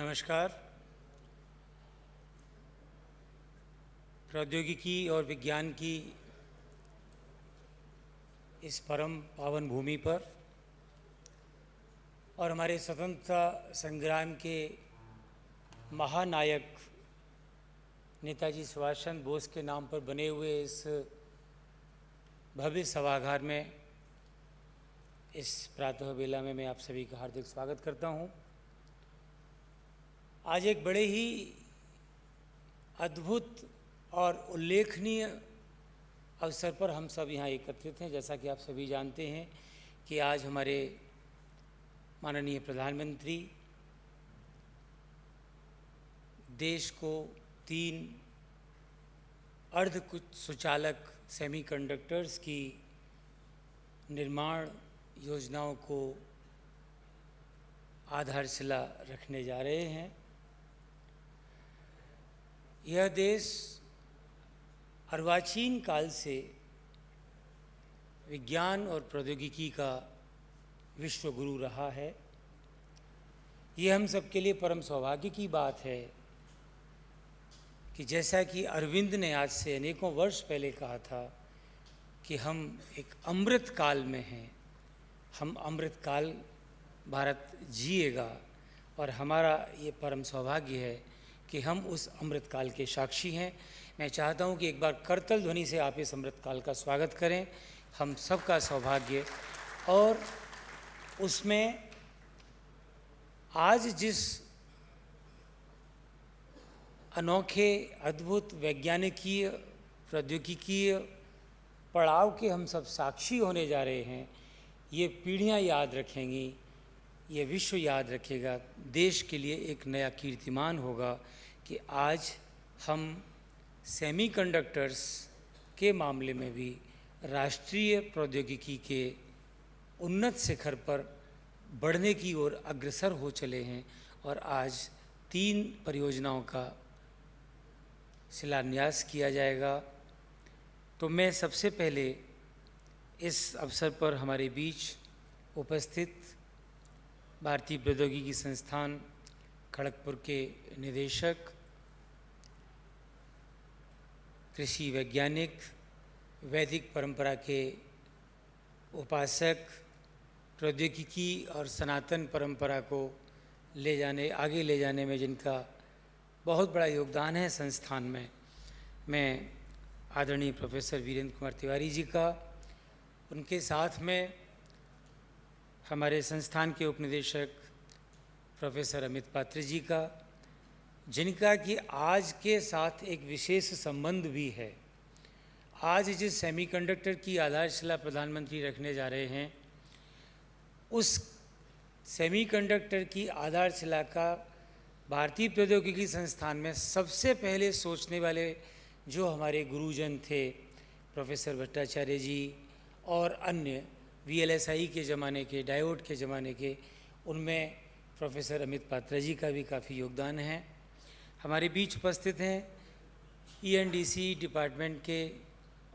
नमस्कार। प्रौद्योगिकी और विज्ञान की इस परम पावन भूमि पर और हमारे स्वतंत्रता संग्राम के महानायक नेताजी सुभाष चंद्र बोस के नाम पर बने हुए इस भव्य सभागार में इस प्रातः बेला में मैं आप सभी का हार्दिक स्वागत करता हूं। आज एक बड़े ही अद्भुत और उल्लेखनीय अवसर पर हम सब यहाँ एकत्रित हैं। जैसा कि आप सभी जानते हैं कि आज हमारे माननीय प्रधानमंत्री देश को 3 अर्ध सुचालक सेमीकंडक्टर्स की निर्माण योजनाओं को आधारशिला रखने जा रहे हैं। यह देश अर्वाचीन काल से विज्ञान और प्रौद्योगिकी का विश्व गुरु रहा है। ये हम सबके लिए परम सौभाग्य की बात है कि जैसा कि अरविंद ने आज से अनेकों वर्ष पहले कहा था कि हम एक अमृत काल में हैं। हम अमृत काल भारत जिएगा और हमारा ये परम सौभाग्य है कि हम उस अमृत काल के साक्षी हैं। मैं चाहता हूं कि एक बार करतल ध्वनि से आप इस अमृत काल का स्वागत करें। हम सबका सौभाग्य और उसमें आज जिस अनोखे अद्भुत वैज्ञानिकीय प्रौद्योगिकीय पड़ाव के हम सब साक्षी होने जा रहे हैं, ये पीढ़ियां याद रखेंगी, ये विश्व याद रखेगा। देश के लिए एक नया कीर्तिमान होगा कि आज हम सेमीकंडक्टर्स के मामले में भी राष्ट्रीय प्रौद्योगिकी के उन्नत शिखर पर बढ़ने की ओर अग्रसर हो चले हैं और आज 3 परियोजनाओं का शिलान्यास किया जाएगा। तो मैं सबसे पहले इस अवसर पर हमारे बीच उपस्थित भारतीय प्रौद्योगिकी संस्थान खड़गपुर के निदेशक, कृषि वैज्ञानिक, वैदिक परंपरा के उपासक, प्रौद्योगिकी और सनातन परंपरा को आगे ले जाने में जिनका बहुत बड़ा योगदान है संस्थान में, मैं आदरणीय प्रोफेसर वीरेंद्र कुमार तिवारी जी का, उनके साथ में हमारे संस्थान के उपनिदेशक प्रोफेसर अमित पात्र जी का, जिनका कि आज के साथ एक विशेष संबंध भी है। आज जिस सेमीकंडक्टर की आधारशिला प्रधानमंत्री रखने जा रहे हैं, उस सेमीकंडक्टर की आधारशिला का भारतीय प्रौद्योगिकी संस्थान में सबसे पहले सोचने वाले जो हमारे गुरुजन थे, प्रोफेसर भट्टाचार्य जी और अन्य VLSI के ज़माने के, डायोड के ज़माने के, उनमें प्रोफेसर अमित पात्रा जी का भी काफ़ी योगदान है। हमारे बीच उपस्थित हैं ENDC डिपार्टमेंट के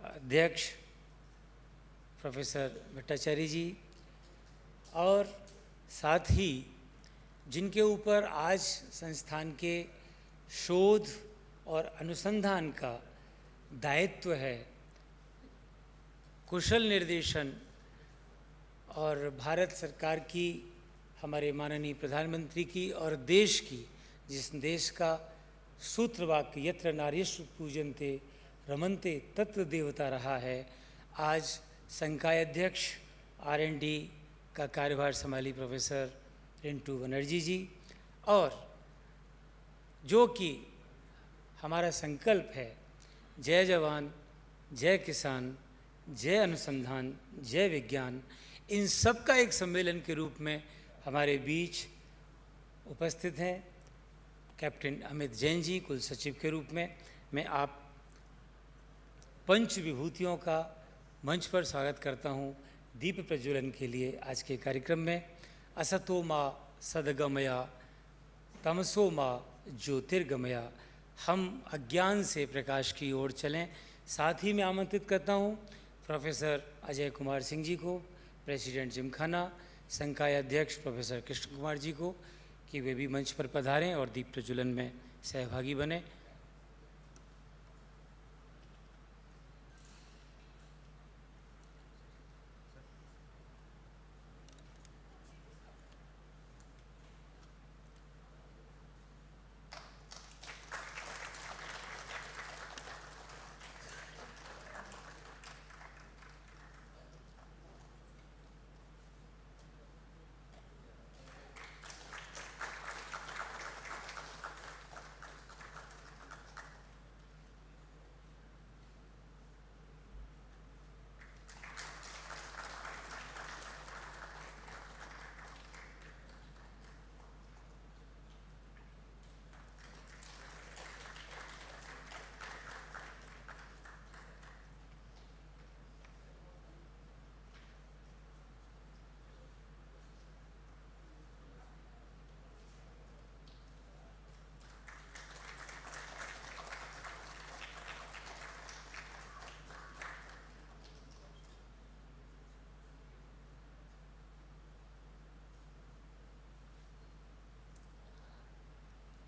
अध्यक्ष प्रोफेसर भट्टाचार्य जी, और साथ ही जिनके ऊपर आज संस्थान के शोध और अनुसंधान का दायित्व है, कुशल निर्देशन और भारत सरकार की, हमारे माननीय प्रधानमंत्री की और देश की, जिस देश का सूत्रवाक्य यत्र नार्यस्तु पूजन्ते रमन्ते तत्र देवता रहा है, आज संकाय अध्यक्ष R&D का कार्यभार संभाली प्रोफेसर रिंटू बनर्जी जी, और जो कि हमारा संकल्प है जय जवान, जय किसान, जय अनुसंधान, जय विज्ञान, इन सब का एक सम्मेलन के रूप में हमारे बीच उपस्थित हैं कैप्टन अमित जैन जी, कुल सचिव के रूप में। मैं आप पंच विभूतियों का मंच पर स्वागत करता हूं दीप प्रज्वलन के लिए आज के कार्यक्रम में। असतो मां सदगमया तमसो मां ज्योतिर्गमया, हम अज्ञान से प्रकाश की ओर चलें। साथ ही मैं आमंत्रित करता हूं प्रोफेसर अजय कुमार सिंह जी को, प्रेसिडेंट जिमखाना, संकाय अध्यक्ष प्रोफेसर कृष्ण कुमार जी को, कि वे भी मंच पर पधारें और दीप प्रज्वलन में सहभागी बने।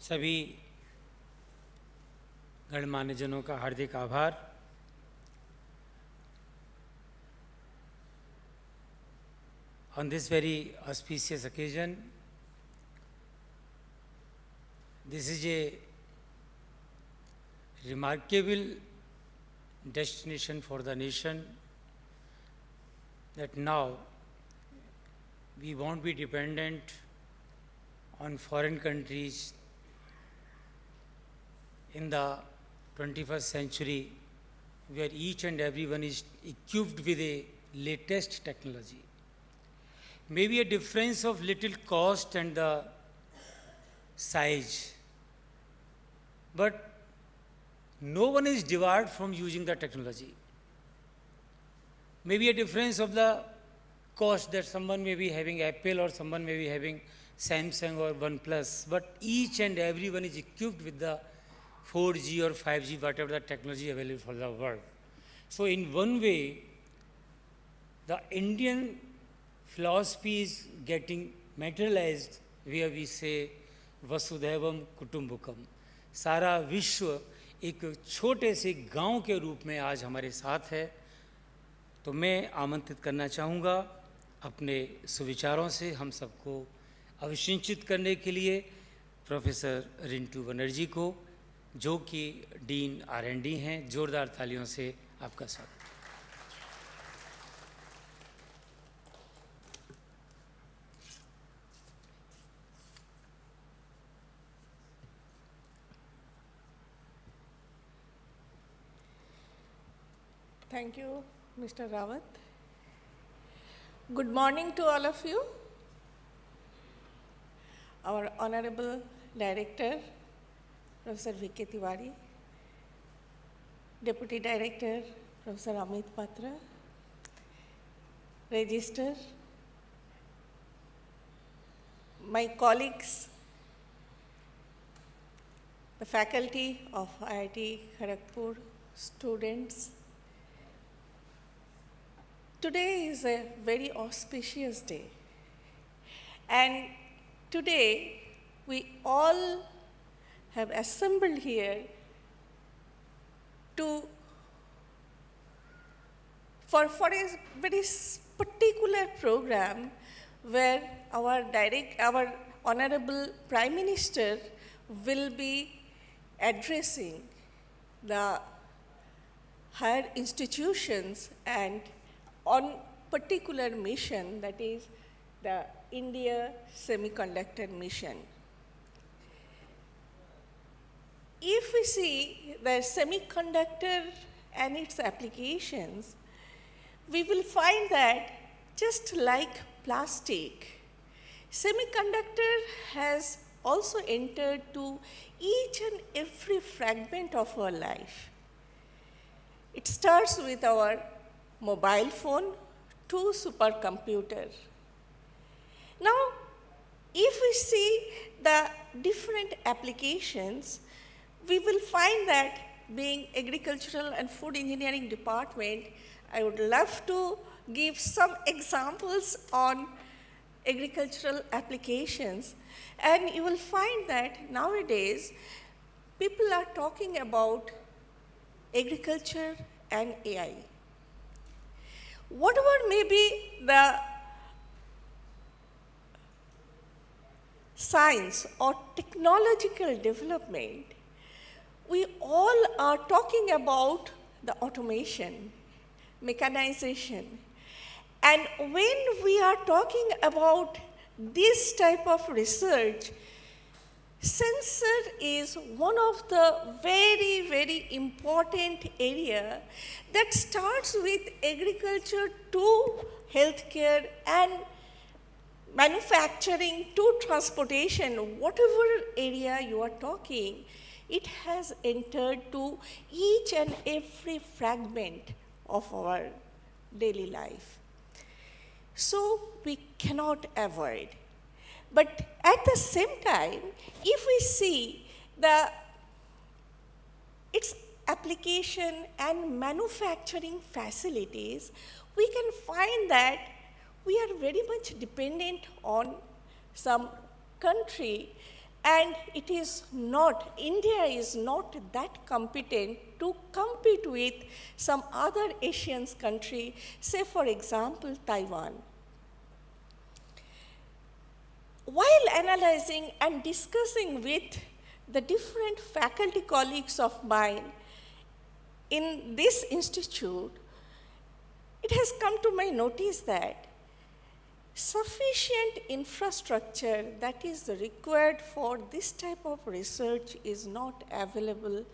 सभी गणमान्य जनों का हार्दिक आभार। On this very auspicious occasion, this is a remarkable destination for the nation, that now we won't be dependent on foreign countries in the 21st century, where each and everyone is equipped with a latest technology. Maybe a difference of little cost and the size, but no one is debarred from using the technology. Maybe a difference of the cost, that someone may be having Apple or someone may be having Samsung or OnePlus, but each and everyone is equipped with the 4G or 5G, whatever the technology available for the world. So in one way, the Indian philosophy is getting materialized, where we say वसुधैवम कुटुम्बकम। सारा विश्व एक छोटे से गांव के रूप में आज हमारे साथ है। तो मैं आमंत्रित करना चाहूँगा अपने सुविचारों से हम सबको अभिषिंचित करने के लिए प्रोफेसर रिंटू बनर्जी को, जो कि डीन R&D हैं। जोरदार तालियों से आपका स्वागत। Thank you, Mr. Rawat. Good morning to all of you. Our Honorable Director, Professor V.K. Tiwari, Deputy Director, Professor Amit Patra, Register, my colleagues, the faculty of IIT Kharagpur, students. Today is a very auspicious day, and today we all have assembled here for a very particular program where our Honorable Prime Minister will be addressing the higher institutions and on particular mission, that is the India Semiconductor mission. If we see the semiconductor and its applications, we will find that just like plastic, semiconductor has also entered to each and every fragment of our life. It starts with our mobile phone to supercomputer. Now, if we see the different applications, we will find that being agricultural and food engineering department, I would love to give some examples on agricultural applications, and you will find that nowadays people are talking about agriculture and AI. Whatever may be the science or technological development, we all are talking about the automation, mechanization. And when we are talking about this type of research, sensor is one of the very, very important area that starts with agriculture to healthcare and manufacturing to transportation. Whatever area you are talking, it has entered to each and every fragment of our daily life. So we cannot avoid. But at the same time, if we see its application and manufacturing facilities, we can find that we are very much dependent on some country, and it is not, India is not that competent to compete with some other Asian country, say for example, Taiwan. While analyzing and discussing with the different faculty colleagues of mine in this institute, it has come to my notice that sufficient infrastructure that is required for this type of research is not available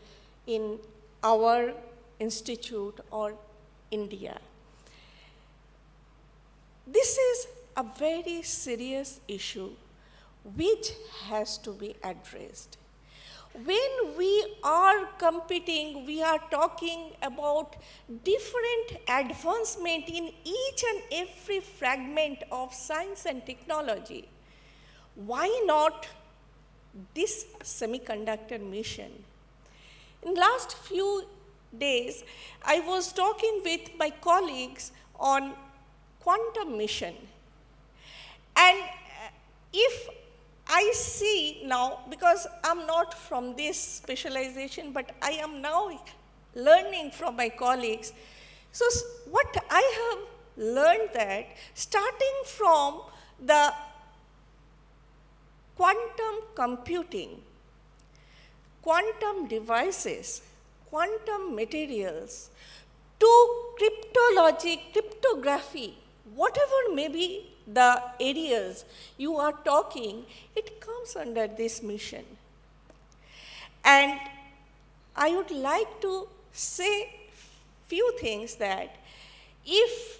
in our institute or India. This is a very serious issue which has to be addressed. When we are competing, we are talking about different advancement in each and every fragment of science and technology. Why not this semiconductor mission? In last few days, I was talking with my colleagues on quantum mission. And if I see now, because I'm not from this specialization, but I am now learning from my colleagues. So what I have learned that starting from the quantum computing, quantum devices, quantum materials, to cryptography, whatever may be the areas you are talking, it comes under this mission. And I would like to say few things that if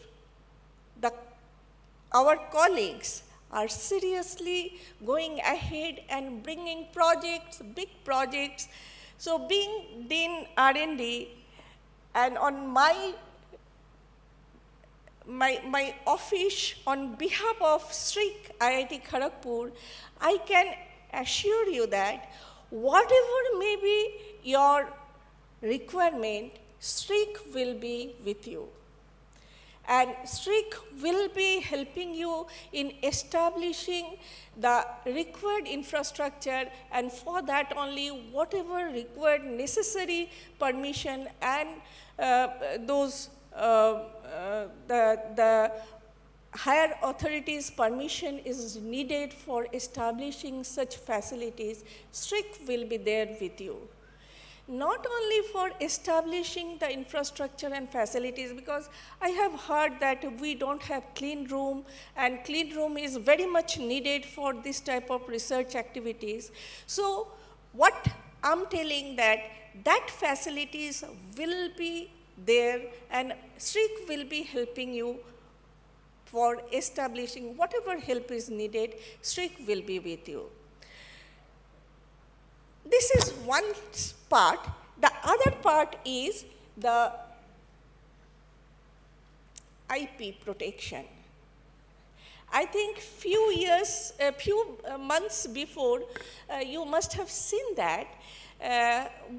our colleagues are seriously going ahead and bringing projects, big projects, so being Dean R&D, and on my office on behalf of SRIC IIT Kharagpur, I can assure you that whatever may be your requirement, SRIC will be with you. And SRIC will be helping you in establishing the required infrastructure, and for that only whatever required necessary permission and the higher authorities' permission is needed for establishing such facilities, SRIC will be there with you. Not only for establishing the infrastructure and facilities, because I have heard that we don't have clean room, and clean room is very much needed for this type of research activities. So what I'm telling that facilities will be there, and SRIC will be helping you for establishing whatever help is needed. SRIC will be with you. This is one part. The other part is the IP protection. I think few months before, you must have seen that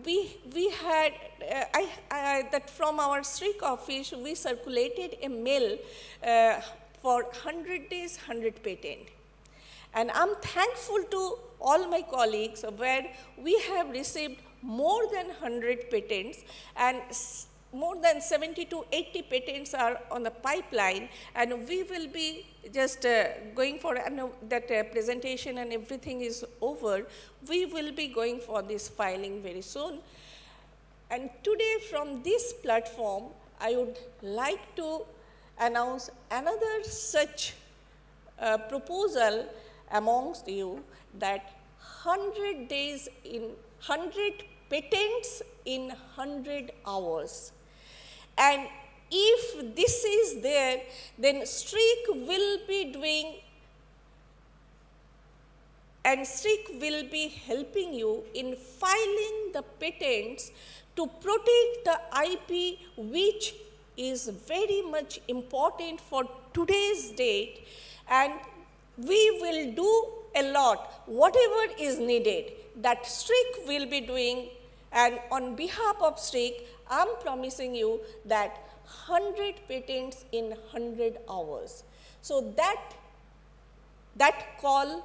we had, that from our SRIC office, we circulated a mail for 100 days, 100 patent. And I'm thankful to all my colleagues where we have received more than 100 patents, and more than 70 to 80 patents are on the pipeline, and we will be just going for that presentation and everything is over. We will be going for this filing very soon. And today from this platform, I would like to announce another such proposal amongst you, that 100 days in 100 patents in 100 hours. And if this is there, then Streak will be doing, and Streak will be helping you in filing the patents to protect the IP, which is very much important for today's date. And we will do a lot, whatever is needed, that Streak will be doing. And on behalf of Streak, I'm promising you that 100 patents in 100 hours. So that call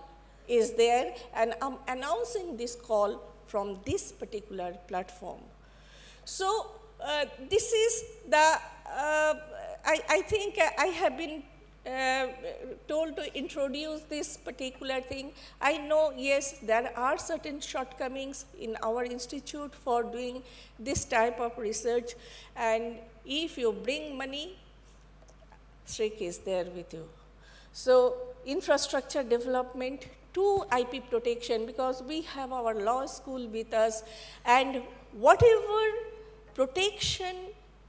is there, and I'm announcing this call from this particular platform. So this is the, I think I have been told to introduce this particular thing. I know, yes, there are certain shortcomings in our institute for doing this type of research, and if you bring money, Streak is there with you. So infrastructure development to IP protection, because we have our law school with us, and whatever protection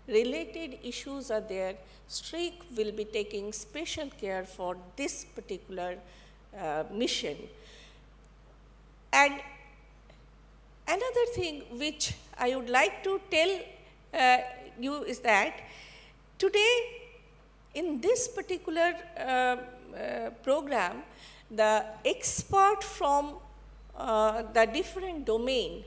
related issues are there, Streak will be taking special care for this particular mission. And another thing which I would like to tell you is that today in this particular program, the expert from the different domain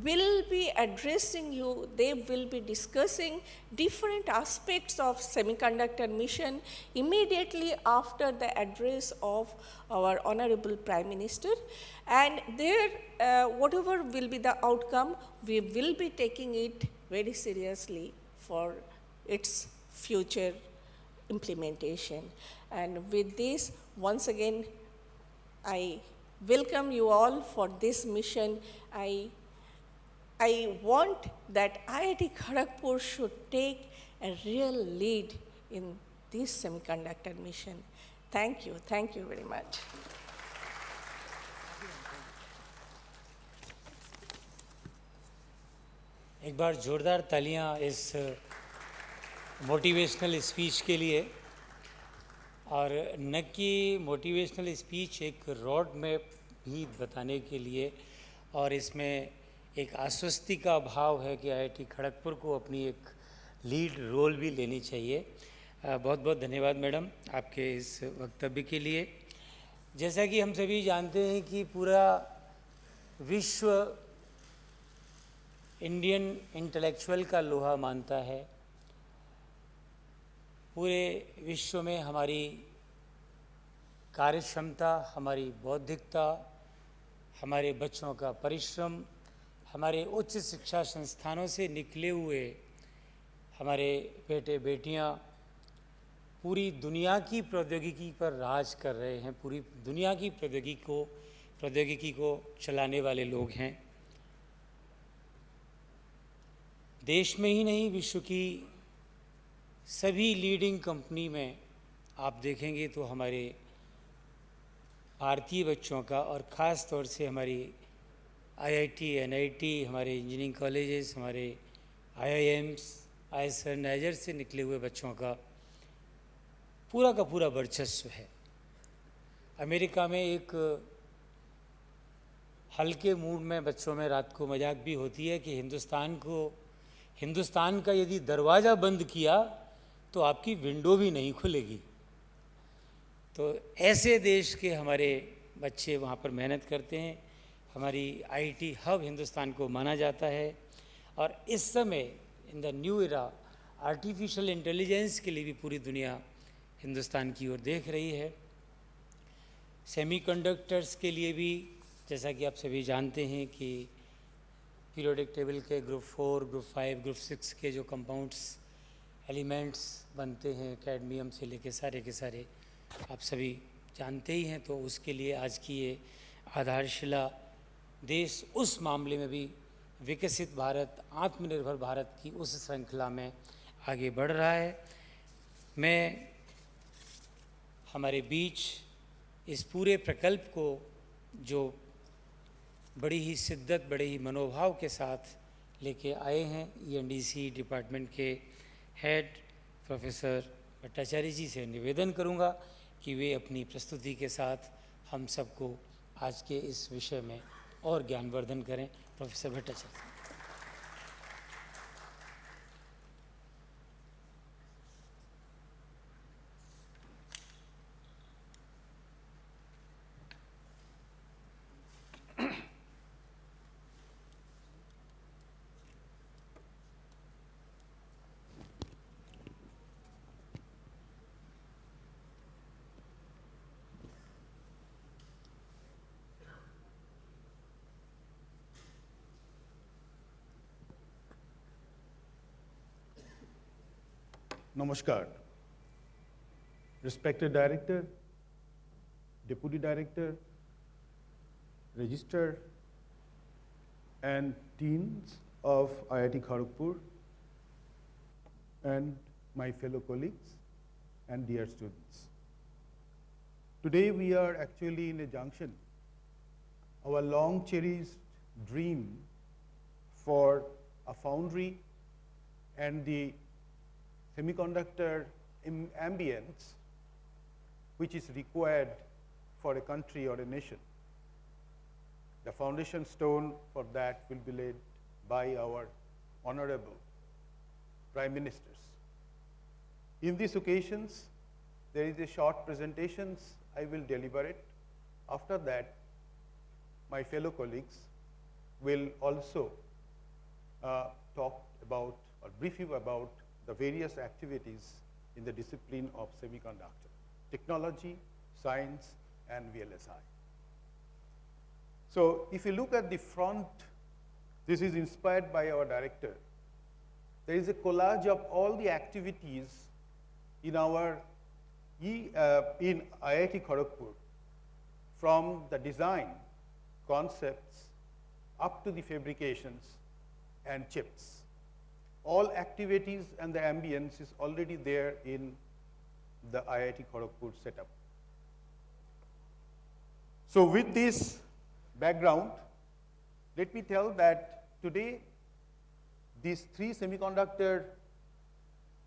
will be addressing you. They will be discussing different aspects of semiconductor mission immediately after the address of our Hon'ble Prime Minister. And there, whatever will be the outcome, we will be taking it very seriously for its future implementation. And with this, once again, I welcome you all for this mission. I want that IIT Kharagpur should take a real lead in this semiconductor mission. Thank you very much. एक बार जोरदार तालियां इस motivational speech के लिए, और न कि motivational speech एक रोड मैप भी बताने के लिए, और इसमें एक आश्वस्ति का भाव है कि IIT खड़गपुर को अपनी एक लीड रोल भी लेनी चाहिए। बहुत बहुत धन्यवाद मैडम आपके इस वक्तव्य के लिए। जैसा कि हम सभी जानते हैं कि पूरा विश्व इंडियन इंटेलेक्चुअल का लोहा मानता है। पूरे विश्व में हमारी कार्यक्षमता, हमारी बौद्धिकता, हमारे बच्चों का परिश्रम, हमारे उच्च शिक्षा संस्थानों से निकले हुए हमारे बेटे बेटियां पूरी दुनिया की प्रौद्योगिकी पर राज कर रहे हैं, पूरी दुनिया की प्रौद्योगिकी को चलाने वाले लोग हैं। देश में ही नहीं, विश्व की सभी लीडिंग कंपनी में आप देखेंगे तो हमारे भारतीय बच्चों का, और ख़ास तौर से हमारी IIT, NIT, हमारे इंजीनियरिंग कॉलेजेस, हमारे IIMs, ISR, नाइजर से निकले हुए बच्चों का पूरा वर्चस्व है। अमेरिका में एक हल्के मूड में बच्चों में रात को मजाक भी होती है कि हिंदुस्तान का यदि दरवाज़ा बंद किया तो आपकी विंडो भी नहीं खुलेगी। तो ऐसे देश के हमारे बच्चे वहाँ पर मेहनत करते हैं। हमारी IIT हब हिंदुस्तान को माना जाता है, और इस समय in the new era artificial intelligence के लिए भी पूरी दुनिया हिंदुस्तान की ओर देख रही है। सेमीकंडक्टर्स के लिए भी जैसा कि आप सभी जानते हैं कि पीरियोडिक टेबल के ग्रुप 4, ग्रुप 5, ग्रुप 6 के जो कंपाउंड्स एलिमेंट्स बनते हैं कैडमियम से लेके सारे के सारे आप सभी जानते ही हैं। तो उसके लिए आज की ये आधारशिला देश उस मामले में भी विकसित भारत, आत्मनिर्भर भारत की उस श्रृंखला में आगे बढ़ रहा है। मैं हमारे बीच इस पूरे प्रकल्प को जो बड़ी ही शिद्दत, बड़े ही मनोभाव के साथ लेके आए हैं, ईएनडीसी डिपार्टमेंट के हेड प्रोफेसर भट्टाचार्य जी से निवेदन करूंगा कि वे अपनी प्रस्तुति के साथ हम सबको आज के इस विषय में और ज्ञानवर्धन करें। Professor Bhattacharya. Namaskar. Respected Director, Deputy Director, Registrar, and Deans of IIT Kharagpur, and my fellow colleagues and dear students. Today we are actually in a junction. Our long cherished dream for a foundry and the semiconductor ambience which is required for a country or a nation. The foundation stone for that will be laid by our Hon'ble Prime Ministers. In these occasions, there is a short presentations I will deliberate. After that, my fellow colleagues will also talk about or brief you about the various activities in the discipline of semiconductor, technology, science, and VLSI. So if you look at the front, this is inspired by our director. There is a collage of all the activities in our in IIT Kharagpur, from the design, concepts, up to the fabrications and chips. All activities and the ambience is already there in the IIT Kharagpur setup. So with this background, let me tell that today these three semiconductor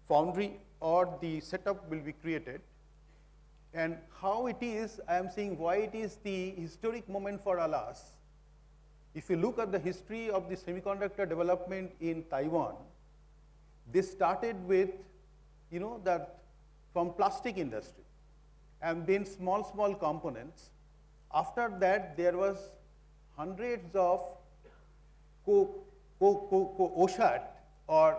foundry or the setup will be created. And how it is, I am saying why it is the historic moment for us. If you look at the history of the semiconductor development in Taiwan, this started with, that from plastic industry, and then small components. After that, there was hundreds of OSAT, or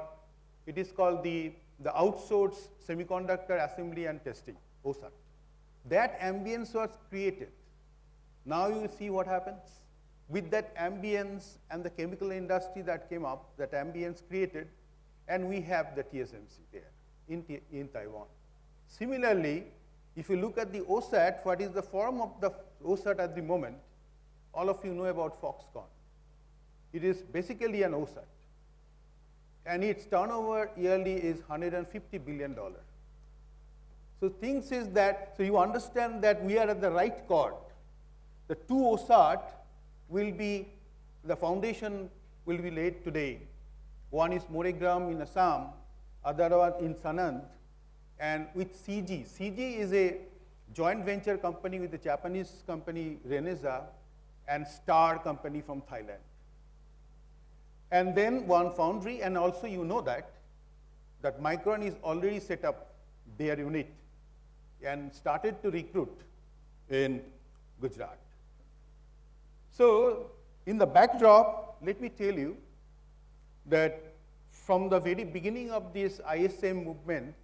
it is called the outsourced semiconductor assembly and testing, OSAT. That ambience was created. Now you see what happens. With that ambience and the chemical industry that came up, that ambience created, and we have the TSMC there in Taiwan. Similarly, if you look at the OSAT, what is the form of the OSAT at the moment, all of you know about Foxconn. It is basically an OSAT. And its turnover yearly is $150 billion. So things is that, so you understand that we are at the right chord. The two OSAT will be, the foundation will be laid today. One is Moregram in Assam, other one in Sanand, and with CG. CG is a joint venture company with the Japanese company Renesas and Star company from Thailand. And then one foundry, and also you know that Micron is already set up their unit and started to recruit in Gujarat. So in the backdrop, let me tell you that from the very beginning of this ISM movement,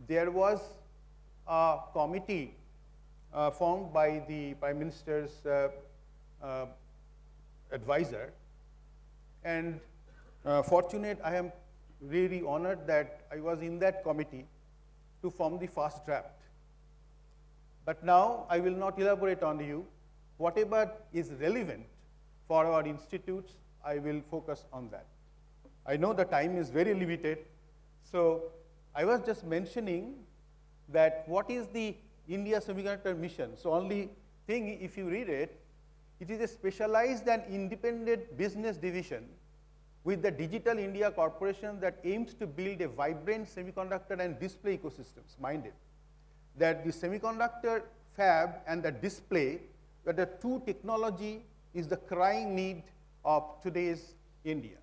there was a committee formed by the Prime Minister's advisor. And fortunate, I am really honored that I was in that committee to form the first draft. But now I will not elaborate on you. Whatever is relevant for our institutes, I will focus on that. I know the time is very limited, so I was just mentioning that what is the India Semiconductor Mission. So only thing, if you read it, it is a specialized and independent business division with the Digital India Corporation that aims to build a vibrant semiconductor and display ecosystems. Mind it, that the semiconductor fab and the display, that the two technology is the crying need of today's India.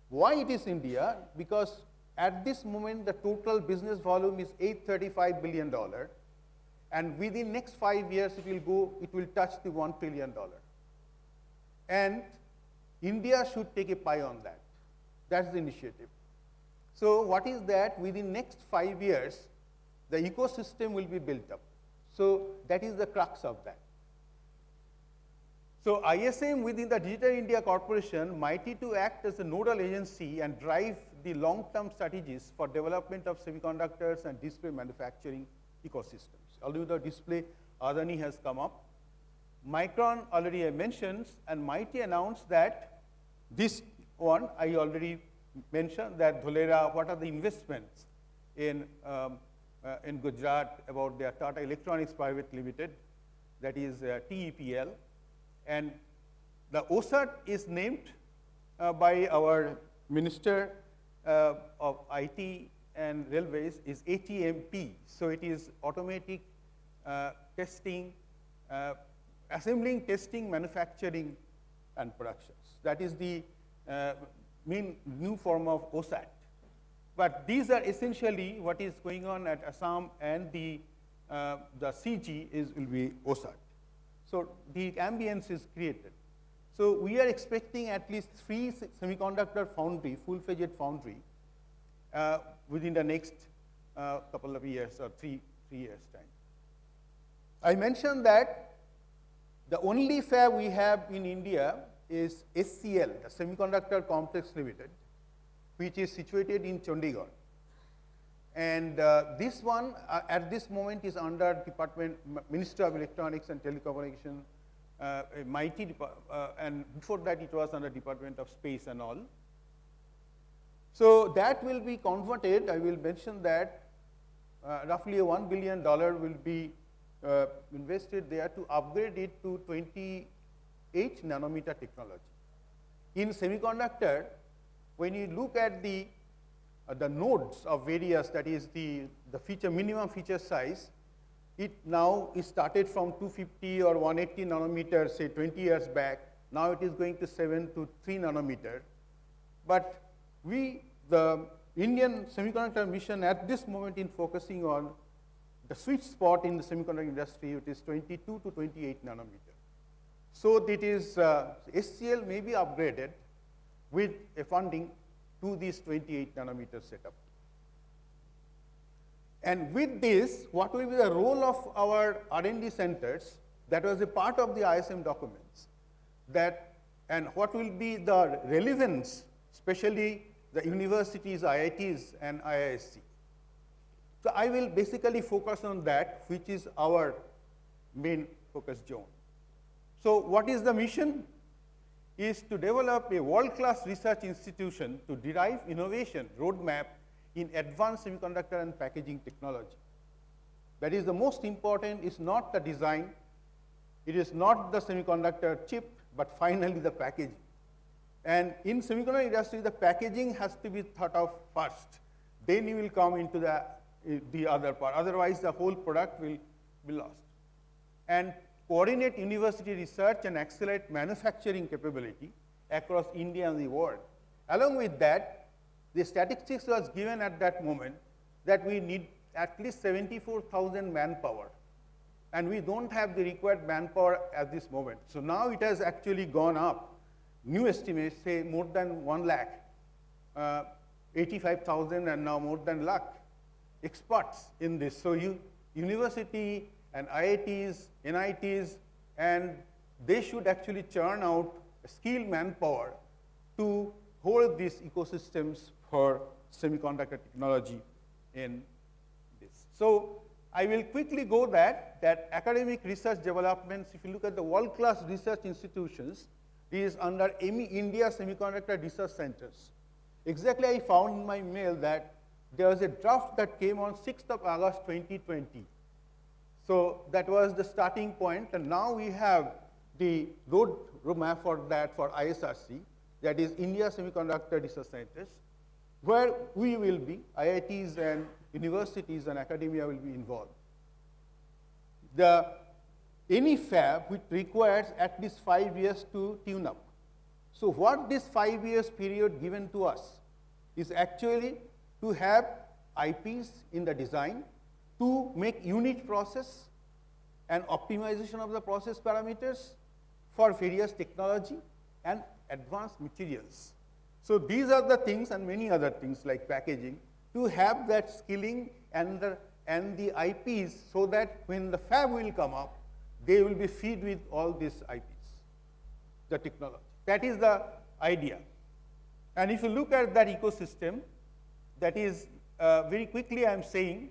Why it is India? Because at this moment, the total business volume is $835 billion, and within next 5 years, it will touch the $1 trillion. And India should take a pie on that. That's the initiative. So what is that? Within next 5 years, the ecosystem will be built up. So that is the crux of that. So ISM within the Digital India Corporation mighty to act as a nodal agency and drive the long-term strategies for development of semiconductors and display manufacturing ecosystems. Although the display, Adani has come up. Micron already I mentioned, and mighty announced that this one I already mentioned, that Dholera, what are the investments in Gujarat about their Tata Electronics Private Limited, that is TEPL. And the OSAT is named by our Minister of IT and Railways is ATMP. So it is automatic testing, assembling, testing, manufacturing, and productions. That is the main new form of OSAT. But these are essentially what is going on at Assam, and the CG will be OSAT. So the ambience is created. So we are expecting at least 3 semiconductor foundry, full-fledged foundry, within the next couple of years or three years' time. I mentioned that the only fab we have in India is SCL, the Semiconductor Complex Limited, which is situated in Chandigarh. And this one, at this moment, is under Ministry of Electronics and Telecommunication, a mighty and before that it was under Department of Space and all. So that will be converted. I will mention that roughly $1 billion will be invested there to upgrade it to 28 nanometer technology. In semiconductor, when you look at the nodes of various, that is the minimum feature size, it now is started from 250 or 180 nanometers, say 20 years back. Now it is going to 7 to 3 nanometer. But the Indian Semiconductor Mission at this moment in focusing on the sweet spot in the semiconductor industry, it is 22 to 28 nanometer. So that is, SCL may be upgraded with a funding to this 28 nanometer setup. And with this, what will be the role of our R&D centers? That was a part of the ISM documents. And what will be the relevance, especially the universities, IITs, and IISc. So I will basically focus on that, which is our main focus zone. So what is the mission? Is to develop a world-class research institution to derive innovation roadmap in advanced semiconductor and packaging technology. That is the most important, is not the design, it is not the semiconductor chip, but finally the packaging. And in semiconductor industry, the packaging has to be thought of first. Then you will come into the other part. Otherwise, the whole product will be lost. And coordinate university research and accelerate manufacturing capability across India and the world. Along with that, the statistics was given at that moment that we need at least 74,000 manpower. And we don't have the required manpower at this moment. So now it has actually gone up. New estimates say more than 1 lakh, 85,000 and now more than lakh. experts in this. So university and IITs, NITs, and they should actually churn out skilled manpower to hold these ecosystems for semiconductor technology in this. So I will quickly go that academic research developments, if you look at the world-class research institutions, is under India Semiconductor Research Centers. Exactly, I found in my mail that there was a draft that came on 6th of August 2020. So that was the starting point, and now we have the roadmap for that for ISRC, that is India Semiconductor Research Centers, where we will be, IITs and universities and academia will be involved. Any fab which requires at least 5 years to tune up. So what this 5 years period given to us is actually to have IPs in the design, to make unit process and optimization of the process parameters for various technology and advanced materials. So these are the things and many other things like packaging to have that skilling and the IPs so that when the fab will come up, they will be feed with all these IPs, the technology. That is the idea. And if you look at that ecosystem, that is very quickly I am saying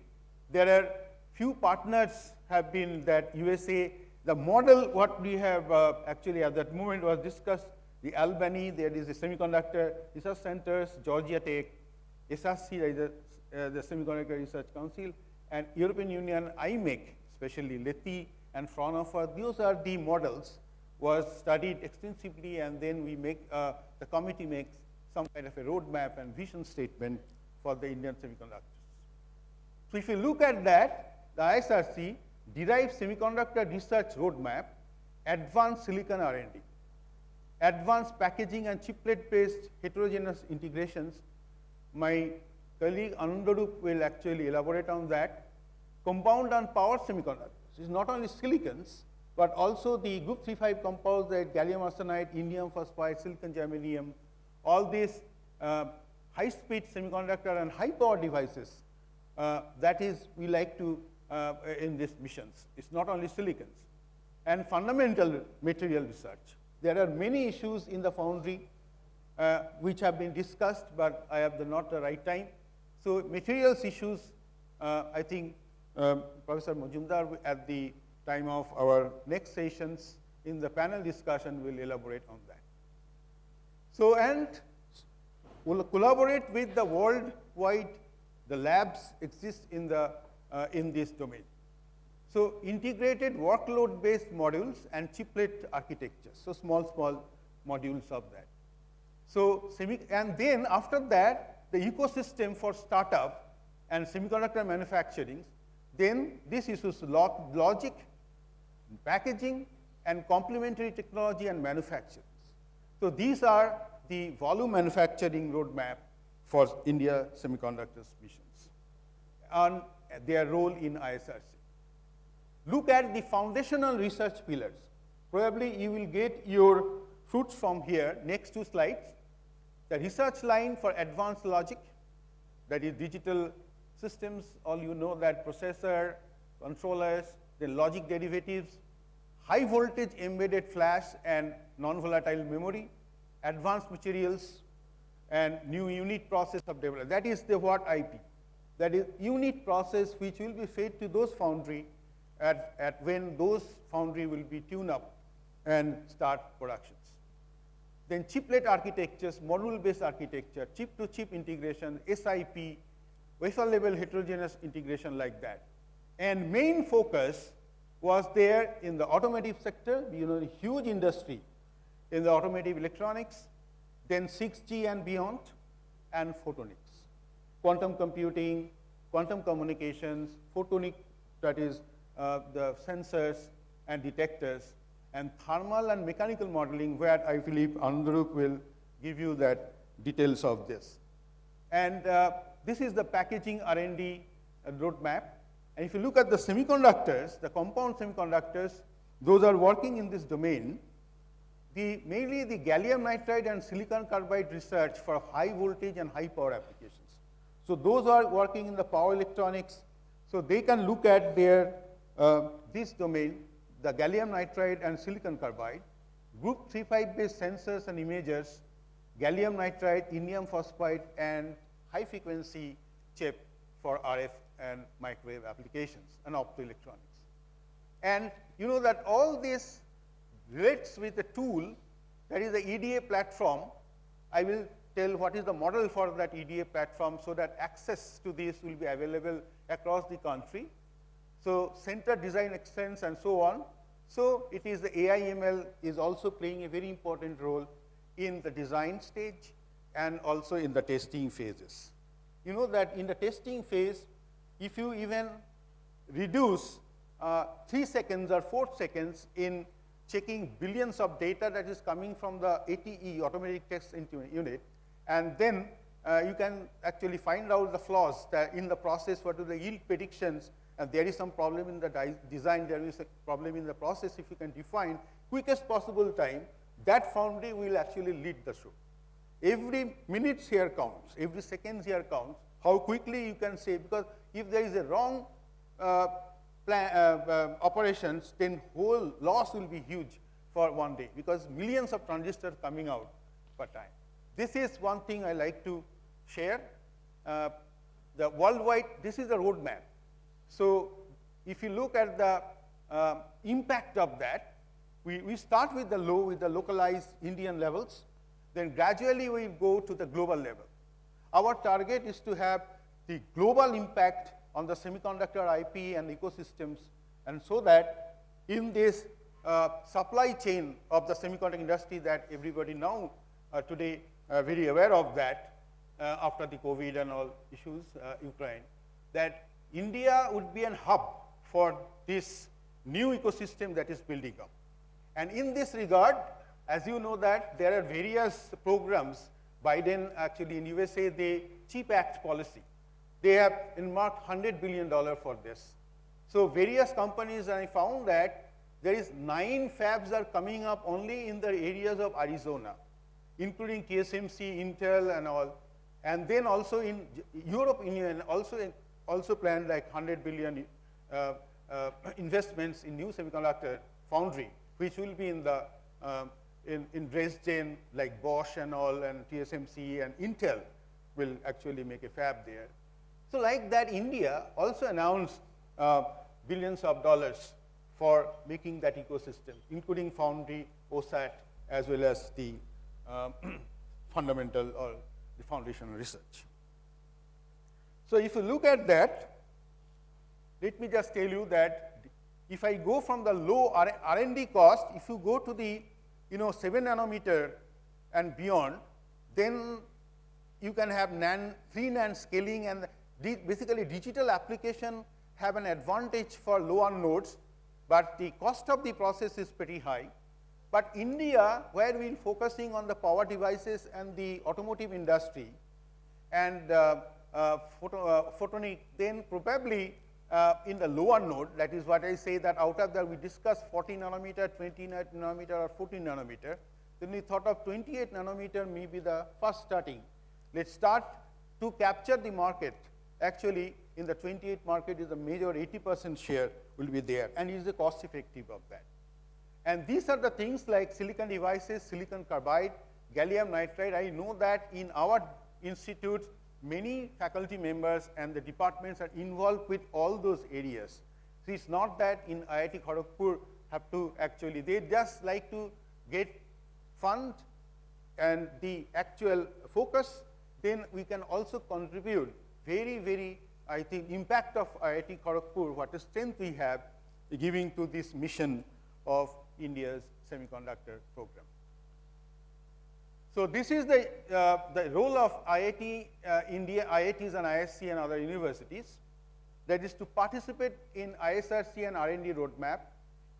there are few partners have been that USA, the model what we have actually at that moment was discussed, the Albany, there is the Semiconductor Research Centers, Georgia Tech, SRC, the Semiconductor Research Council, and European Union, IMEC, especially Letty and Fraunhofer, those are the models was studied extensively, and then we make, the committee makes some kind of a roadmap and vision statement for the Indian semiconductors. So if you look at that, the ISRC derived semiconductor research roadmap, advanced silicon R&D, advanced packaging and chiplet-based heterogeneous integrations. My colleague Anandarup will actually elaborate on that. Compound and power semiconductors is not only silicons, but also the group 3,5 compounds like gallium arsenide, indium phosphide, silicon germanium, all these high-speed semiconductor and high-power devices. That is, we like to in these missions. It's not only silicons. And fundamental material research. There are many issues in the foundry which have been discussed, but I have not the right time. So materials issues, I think Professor Majumdar at the time of our next sessions in the panel discussion will elaborate on that. So, and we'll collaborate with the worldwide, the labs exist in this domain. So integrated workload-based modules and chiplet architectures, so small modules of that. So and then after that, the ecosystem for startup and semiconductor manufacturing, then this issues logic, packaging, and complementary technology and manufacturing. So these are the volume manufacturing roadmap for India Semiconductors missions on their role in ISRC. Look at the foundational research pillars. Probably you will get your fruits from here, next two slides. The research line for advanced logic, that is digital systems, all you know that processor, controllers, the logic derivatives, high voltage embedded flash and non-volatile memory, advanced materials, and new unit process of development. That is the what IP. That is unit process which will be fed to those foundry at when those foundry will be tuned up and start productions. Then chiplet architectures, module-based architecture, chip-to-chip integration, SIP, wafer-level heterogeneous integration like that. And main focus was there in the automotive sector, you know, huge industry in the automotive electronics, then 6G and beyond, and photonics, quantum computing, quantum communications, photonic, that is the sensors and detectors, and thermal and mechanical modeling, where I believe Anandarup will give you that details of this. And this is the packaging R&D roadmap. And if you look at the semiconductors, the compound semiconductors, those are working in this domain. Mainly the gallium nitride and silicon carbide research for high voltage and high power applications. So those are working in the power electronics. So they can look at their this domain, the gallium nitride and silicon carbide, group 3,5 based sensors and imagers, gallium nitride, indium phosphide, and high frequency chip for RF and microwave applications and optoelectronics. And you know that all this relates with a tool that is the EDA platform. I will tell what is the model for that EDA platform so that access to this will be available across the country. So center design excellence and so on. So it is the AI/ML is also playing a very important role in the design stage and also in the testing phases. You know that in the testing phase, if you even reduce 3 seconds or 4 seconds in checking billions of data that is coming from the ATE, automatic test unit, and then you can actually find out the flaws that in the process, what are the yield predictions, and there is some problem in the design, there is a problem in the process. If you can define quickest possible time, that foundry will actually lead the show. Every minute here counts, every second here counts, how quickly you can say, because if there is a wrong operations, then whole loss will be huge for one day, because millions of transistors coming out per time. This is one thing I like to share. The worldwide, this is a roadmap. So if you look at the impact of that, we start with the low, with the localized Indian levels, then gradually we go to the global level. Our target is to have the global impact on the semiconductor IP and ecosystems, and so that in this supply chain of the semiconductor industry that everybody now today very aware of that after the COVID and all issues, Ukraine, that India would be a hub for this new ecosystem that is building up. And in this regard, as you know that there are various programs, Biden actually in USA, the CHIP Act policy, they have earmarked $100 billion for this. So various companies, and I found that there is 9 fabs are coming up only in the areas of Arizona, including TSMC, Intel, and all. And then also in Europe Union also planned like 100 billion investments in new semiconductor foundry, which will be in the in Dresden, like Bosch and all, and TSMC and Intel will actually make a fab there. So like that, India also announced billions of dollars for making that ecosystem, including foundry, OSAT, as well as the fundamental or the foundational research. So if you look at that, let me just tell you that if I go from the low R&D cost, if you go to the 7 nanometer and beyond, then you can have 3 NAND scaling, and basically digital application have an advantage for lower nodes, but the cost of the process is pretty high. But India, where we're focusing on the power devices and the automotive industry and photonic, then probably in the lower node, that is what I say that out of that we discussed 40 nanometer, 20 nanometer, or 14 nanometer. Then we thought of 28 nanometer may be the first starting. Let's start to capture the market. Actually, in the 28 market is a major 80% share will be there, and is the cost effective of that. And these are the things like silicon devices, silicon carbide, gallium nitride. I know that in our institutes, many faculty members and the departments are involved with all those areas. So it's not that in IIT Kharagpur have to actually, they just like to get fund and the actual focus, then we can also contribute very, very, I think, impact of IIT Kharagpur, what a strength we have giving to this mission of India's semiconductor program. So this is the role of IIT India, IITs and ISC and other universities, that is to participate in ISRC and R&D roadmap,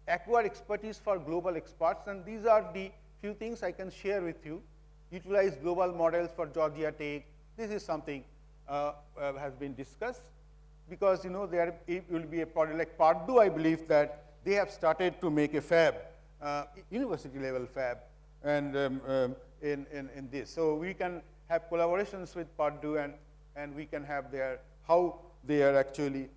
acquire expertise for global experts, and these are the few things I can share with you. Utilize global models for Georgia Tech. This is something has been discussed, because there will be a project like Purdue. I believe that they have started to make a fab, university level fab, and in this. So we can have collaborations with Purdue, and and we can have how they are actually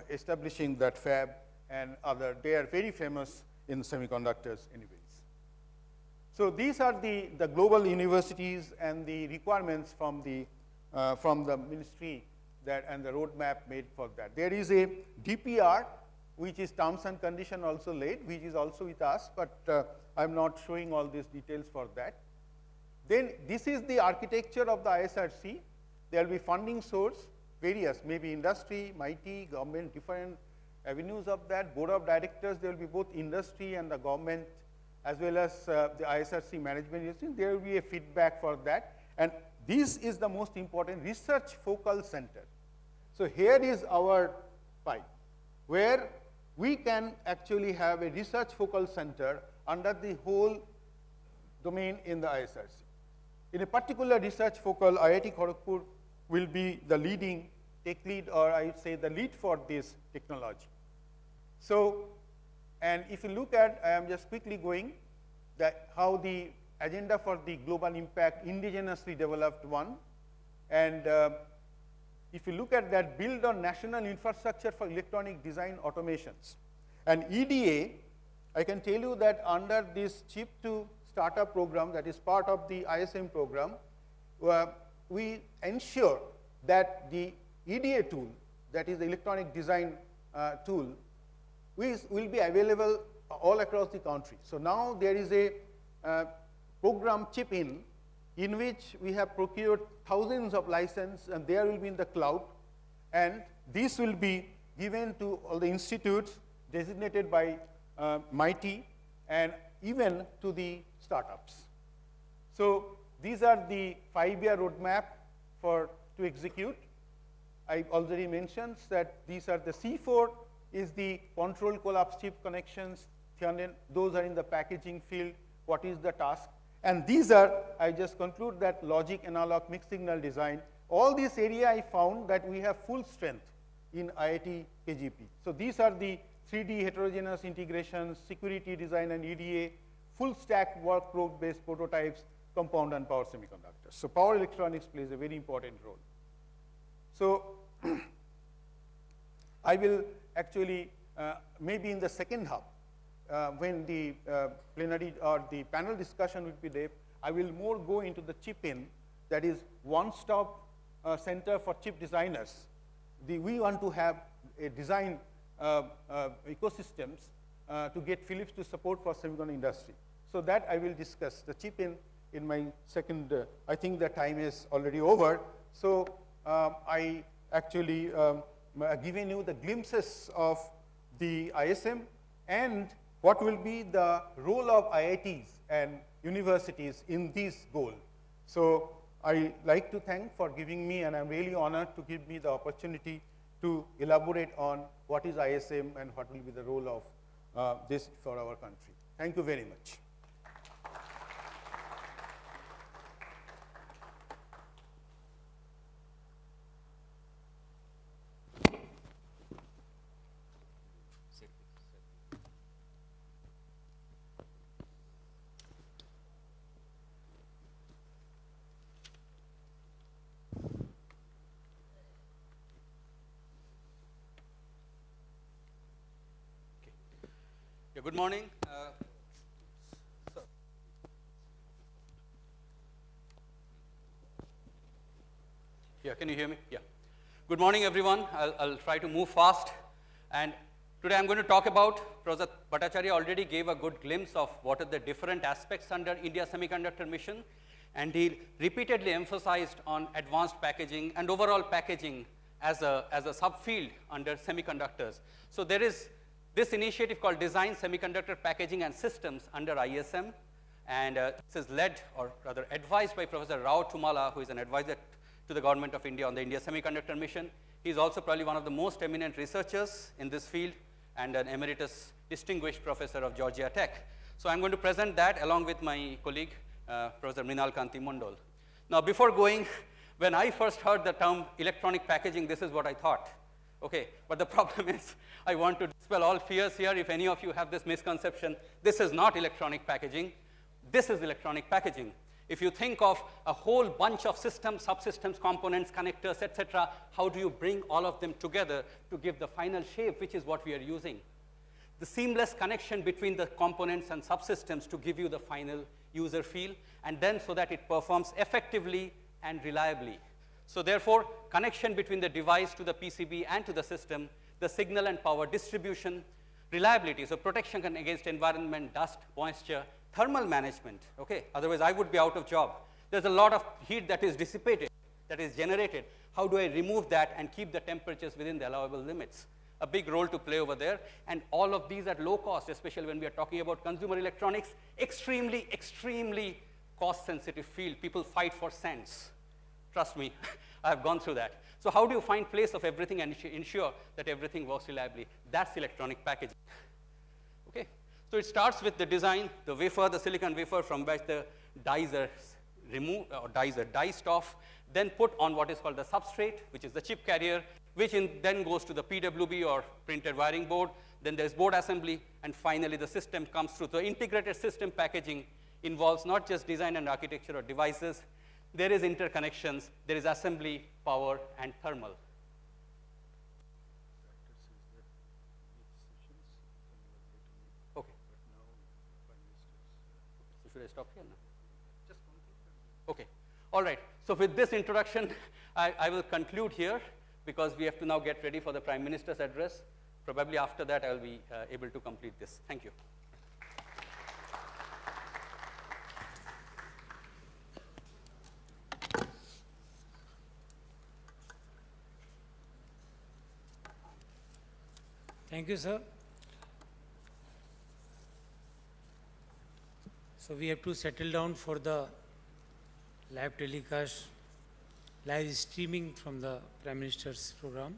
establishing that fab and other. They are very famous in semiconductors anyways. So these are the global universities and the requirements from the ministry and the roadmap made for that. There is a DPR, which is terms and condition also laid, which is also with us, but I'm not showing all these details for that. Then this is the architecture of the ISRC. There will be funding source, various, maybe industry, MIT, government, different avenues of that. Board of directors, there will be both industry and the government, as well as the ISRC management agency. There will be a feedback for that. And this is the most important research focal center. So here is our pipe, where we can actually have a research focal center under the whole domain in the ISRC. In a particular research focal, IIT Kharagpur will be the leading tech lead, or I would say the lead for this technology. So, and if you look at, I am just quickly going, that how the agenda for the global impact indigenously developed one, and if you look at that, build on national infrastructure for electronic design automations. And EDA, I can tell you that under this chip to startup program, that is part of the ISM program, we ensure that the EDA tool, that is the electronic design tool, will be available all across the country. So now there is a program chip in which we have procured thousands of licenses, and there will be in the cloud, and this will be given to all the institutes designated by MIT and even to the startups. So these are the 5-year roadmap to execute. I already mentioned that these are the C4 is the control collapse chip connections, those are in the packaging field, what is the task. And these are, I just conclude that logic, analog, mixed signal design. All this area I found that we have full strength in IIT KGP. So these are the 3D heterogeneous integrations, security design and EDA, full stack work based prototypes, compound and power semiconductors. So power electronics plays a very important role. So I will actually, maybe in the second half, when the plenary or the panel discussion will be there, I will more go into the chip-in, that is one-stop center for chip designers. We want to have a design ecosystems to get Philips to support for semiconductor industry. So that I will discuss the chip-in my second, I think the time is already over. So I actually given you the glimpses of the ISM and what will be the role of IITs and universities in this goal. So I like to thank for giving me, and I'm really honored to give me the opportunity to elaborate on what is ISM and what will be the role of this for our country. Thank you very much. Good morning. Yeah, can you hear me? Yeah. Good morning, everyone. I'll try to move fast. And today I'm going to talk about, Professor Bhattacharya already gave a good glimpse of what are the different aspects under India Semiconductor Mission. And he repeatedly emphasized on advanced packaging and overall packaging as a subfield under semiconductors. So there is this initiative called Design Semiconductor Packaging and Systems under ISM, and this is led, or rather advised by Professor Rao Tumala, who is an advisor to the Government of India on the India Semiconductor Mission. He is also probably one of the most eminent researchers in this field and an emeritus distinguished professor of Georgia Tech. So I'm going to present that along with my colleague, Professor Mrinal Kanti Mondol. Now before going, when I first heard the term electronic packaging, this is what I thought. Okay, but the problem is, I want to dispel all fears here. If any of you have this misconception, this is not electronic packaging. This is electronic packaging. If you think of a whole bunch of systems, subsystems, components, connectors, etc., how do you bring all of them together to give the final shape, which is what we are using? The seamless connection between the components and subsystems to give you the final user feel, and then so that it performs effectively and reliably. So therefore, connection between the device to the PCB and to the system, the signal and power distribution, reliability, so protection against environment, dust, moisture, thermal management, okay? Otherwise, I would be out of job. There's a lot of heat that is dissipated, that is generated. How do I remove that and keep the temperatures within the allowable limits? A big role to play over there, and all of these at low cost, especially when we are talking about consumer electronics, extremely, extremely cost-sensitive field. People fight for cents. Trust me, I have gone through that. So how do you find place of everything and ensure that everything works reliably? That's electronic packaging. Okay, so it starts with the design, the wafer, the silicon wafer from which the dies are removed or dies are diced off, then put on what is called the substrate, which is the chip carrier, which then goes to the PWB or printed wiring board. Then there's board assembly, and finally the system comes through. So integrated system packaging involves not just design and architecture or devices. There is interconnections, there is assembly, power, and thermal. Okay. So should I stop here now? Okay. All right. So with this introduction, I will conclude here, because we have to now get ready for the Prime Minister's address. Probably after that, I will be able to complete this. Thank you. Thank you, sir. So we have to settle down for the live telecast, live streaming from the Prime Minister's program.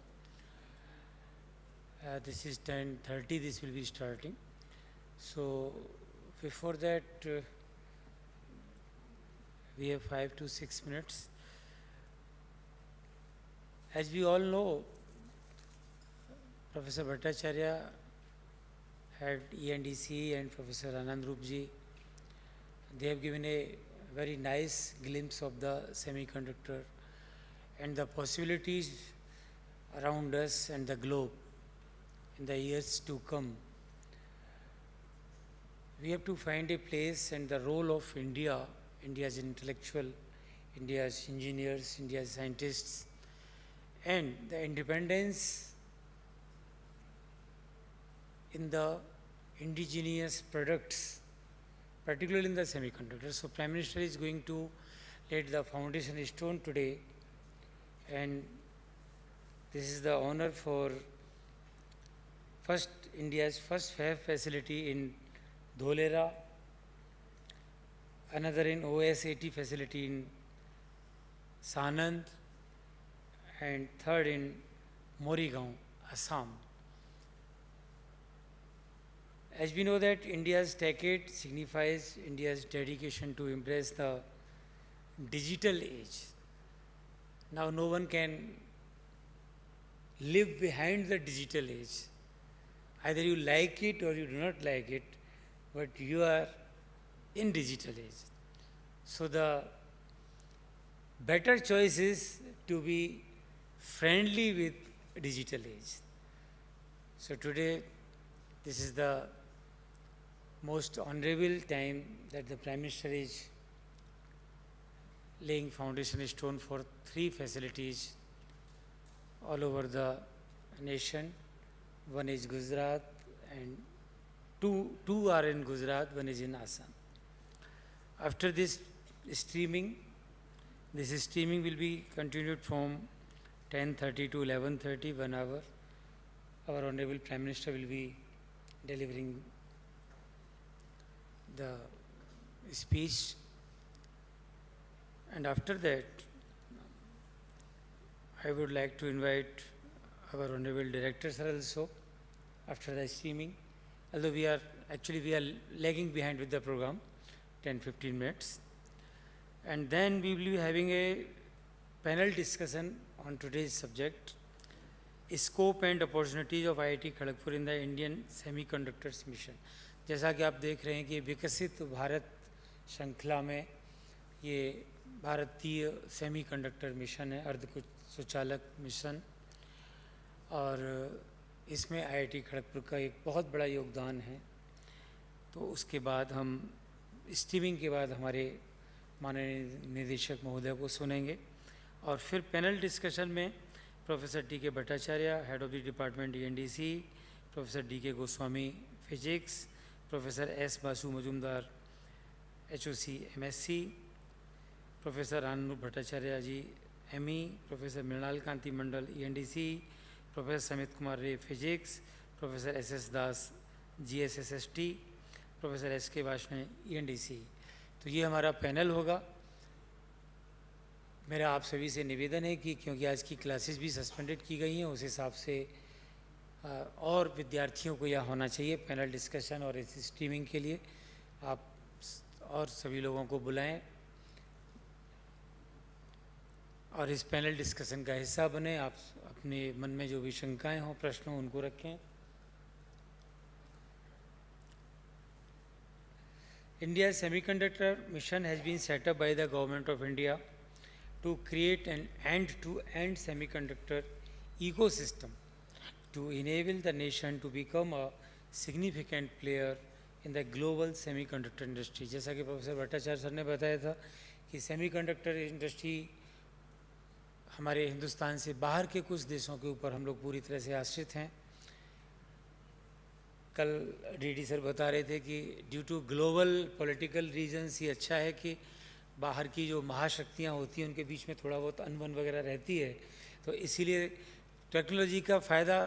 This is 10:30, this will be starting. So before that, we have 5 to 6 minutes. As we all know, Professor Bhattacharya had ENDC and Professor Anand Rupji. They have given a very nice glimpse of the semiconductor and the possibilities around us and the globe in the years to come. We have to find a place and the role of India, India's intellectual, India's engineers, India's scientists, and the independence in the indigenous products, particularly in the semiconductor. So Prime Minister is going to lay the foundation stone today, and this is the honor for India's first fab facility in Dholera, another in OS80 facility in Sanand, and third in Morigaon, Assam. As we know that India's decade signifies India's dedication to embrace the digital age. Now no one can live behind the digital age. Either you like it or you do not like it, but you are in digital age. So the better choice is to be friendly with digital age. So today, this is the most honorable time that the Prime Minister is laying foundation stone for 3 facilities all over the nation. One is Gujarat, and two are in Gujarat, one is in Assam. After this streaming will be continued from 10:30 to 11:30, 1 hour. Our Honorable Prime Minister will be delivering the speech, and after that I would like to invite our Honorable Directors also after the streaming, although we are lagging behind with the program, 10-15 minutes. And then we will be having a panel discussion on today's subject, scope and opportunities of IIT Kharagpur in the Indian Semiconductors Mission. जैसा कि आप देख रहे हैं कि विकसित भारत श्रृंखला में ये भारतीय सेमीकंडक्टर मिशन है, अर्ध सुचालक मिशन, और इसमें आईआईटी खड़गपुर का एक बहुत बड़ा योगदान है। तो उसके बाद हम स्ट्रीमिंग के बाद हमारे माननीय निदेशक महोदय को सुनेंगे, और फिर पैनल डिस्कशन में professor T K. Bhattacharya, head of the department ENDC, professor D K. Goswami physics, professor S. Basu Majumdar HOC MSc, professor hon'ble Bhattacharya ji ME, professor Mrinal Kanti Mandal ENDC, professor Samit Kumar Ray physics, professor S Das GSSST, professor S K. Varshney ENDC. तो ये हमारा पैनल होगा। मेरा आप सभी से निवेदन है कि क्योंकि आज की क्लासेस भी सस्पेंडेड की गई हैं, उस हिसाब से और विद्यार्थियों को यह होना चाहिए पैनल डिस्कशन और इस स्ट्रीमिंग के लिए आप और सभी लोगों को बुलाएं और इस पैनल डिस्कशन का हिस्सा बने। आप अपने मन में जो भी शंकाएं हों, प्रश्न हों, उनको रखें। India's semiconductor mission has been set up by the Government of India to create an end-to-end semiconductor ecosystem to enable the nation to become a significant player in the global semiconductor industry. जैसा कि professor Bhattacharya sir ने बताया था कि semiconductor industry हमारे हिंदुस्तान से बाहर के कुछ देशों के ऊपर हम लोग पूरी तरह से आश्रित हैं। कल डीडी सर बता रहे थे कि due to global political reasons ये अच्छा है कि बाहर की जो महाशक्तियाँ होती हैं उनके बीच में थोड़ा बहुत अनबन वगैरह रहती है, तो इसीलिए टेक्नोलॉजी का फ़ायदा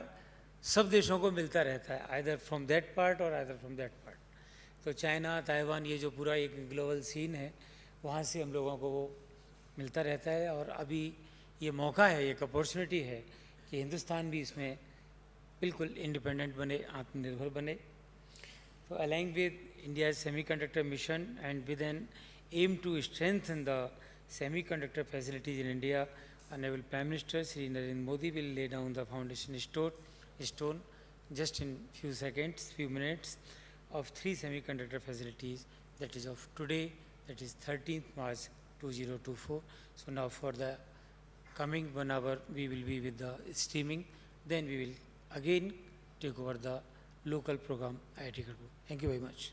सब देशों को मिलता रहता है, आइदर फ्रॉम दैट पार्ट और आइदर फ्रॉम दैट पार्ट। तो चाइना, ताइवान, ये जो पूरा एक ग्लोबल सीन है, वहाँ से हम लोगों को वो मिलता रहता है। और अभी ये मौका है, एक अपॉर्चुनिटी है कि हिंदुस्तान भी इसमें बिल्कुल इंडिपेंडेंट बने, आत्मनिर्भर बने। तो aligning with India semiconductor mission and with an aim to strengthen the semiconductor facilities in India, Hon'ble Prime Minister Shri Narendra Modi will lay down the foundation stone just in few seconds, few minutes, of 3 semiconductor facilities, that is of today, that is 13th March 2024. So now for the coming 1 hour we will be with the streaming, then we will again take over the local program IIT Kharagpur. Thank you very much.